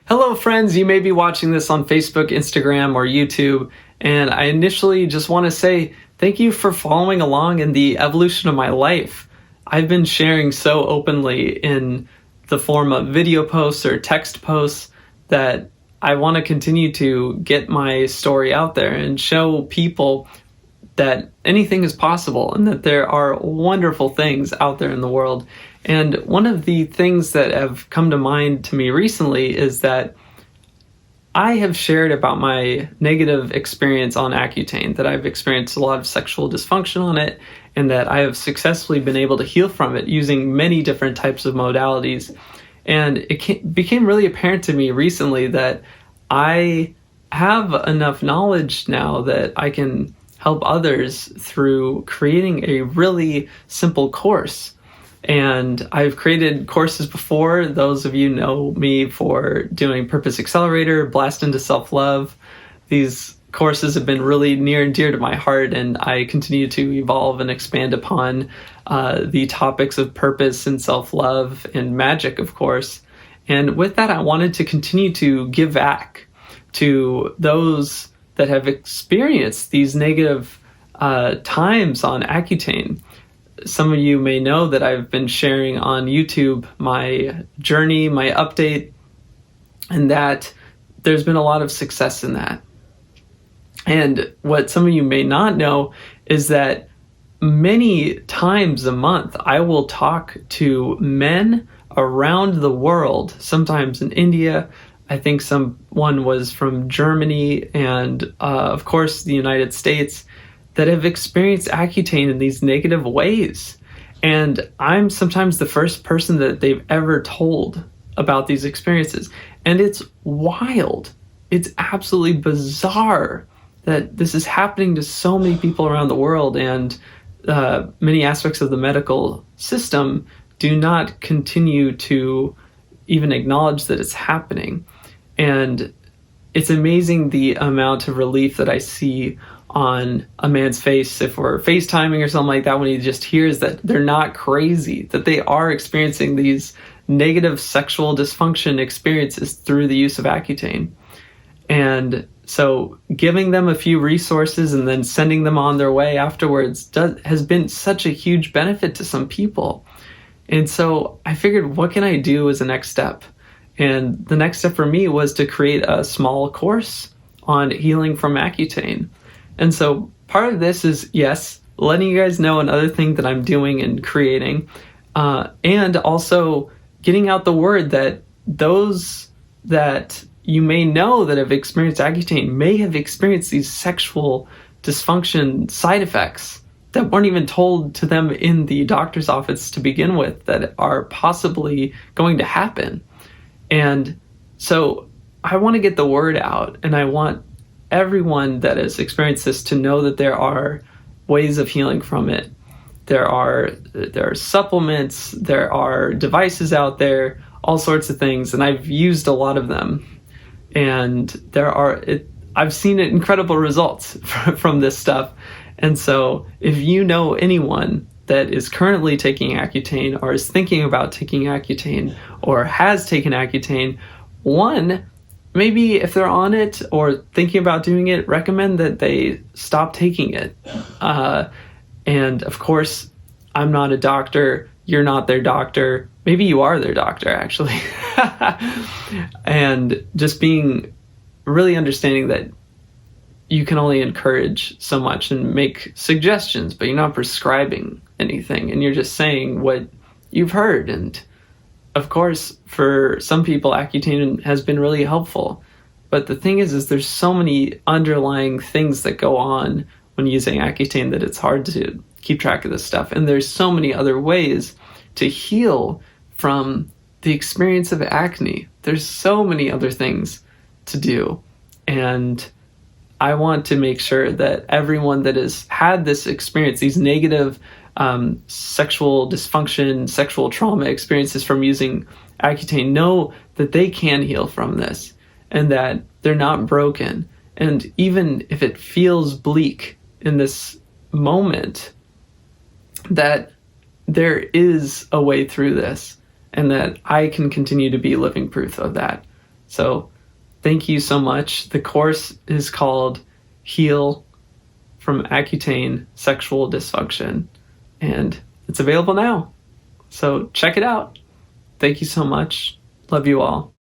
Hello friends, you may be watching this on Facebook, Instagram, or YouTube, and I initially just want to say thank you for following along in the evolution of my life. I've been sharing so openly in the form of video posts or text posts that I want to continue to get my story out there and show people that anything is possible and that there are wonderful things out there in the world. And one of the things that have come to mind to me recently is that I have shared about my negative experience on Accutane, that I've experienced a lot of sexual dysfunction on it, and that I have successfully been able to heal from it using many different types of modalities. And it became really apparent to me recently that I have enough knowledge now that I can help others through creating a really simple course. And I've created courses before. Those of you know me for doing Purpose Accelerator, Blast into Self-Love. These courses have been really near and dear to my heart, and I continue to evolve and expand upon the topics of purpose and self-love and magic, of course. And with that, I wanted to continue to give back to those that have experienced these negative times on Accutane. Some of you may know that I've been sharing on YouTube my journey, my update, and that there's been a lot of success in that. And what some of you may not know is that many times a month I will talk to men around the world, sometimes in India. I think someone was from Germany and, of course, the United States, that have experienced Accutane in these negative ways. And I'm sometimes the first person that they've ever told about these experiences. And it's wild. It's absolutely bizarre that this is happening to so many people around the world, and many aspects of the medical system do not continue to even acknowledge that it's happening. And it's amazing the amount of relief that I see on a man's face if we're FaceTiming or something like that, when he just hears that they're not crazy, that they are experiencing these negative sexual dysfunction experiences through the use of Accutane. And so giving them a few resources and then sending them on their way afterwards has been such a huge benefit to some people. And so I figured, what can I do as a next step? And the next step for me was to create a small course on healing from Accutane. And so part of this is, yes, letting you guys know another thing that I'm doing and creating, and also getting out the word that those that you may know that have experienced Accutane may have experienced these sexual dysfunction side effects that weren't even told to them in the doctor's office to begin with, that are possibly going to happen. And so I want to get the word out, and I want everyone that has experienced this to know that there are ways of healing from it. There are supplements, there are devices out there, all sorts of things, and I've used a lot of them. And I've seen incredible results from this stuff. And so if you know anyone that is currently taking Accutane, or is thinking about taking Accutane, or has taken Accutane, maybe if they're on it or thinking about doing it, recommend that they stop taking it. And of course, I'm not a doctor. You're not their doctor. Maybe you are their doctor, actually. And just being really understanding that you can only encourage so much and make suggestions, but you're not prescribing anything, and you're just saying what you've heard. And of course, for some people, Accutane has been really helpful. But the thing is there's so many underlying things that go on when using Accutane that it's hard to keep track of this stuff. And there's so many other ways to heal from the experience of acne. There's so many other things to do. And I want to make sure that everyone that has had this experience, these negative sexual dysfunction, sexual trauma experiences from using Accutane, know that they can heal from this, and that they're not broken. And even if it feels bleak in this moment, that there is a way through this, and that I can continue to be living proof of that. So thank you so much. The course is called Heal from Accutane Sexual Dysfunction, and it's available now. So check it out. Thank you so much. Love you all.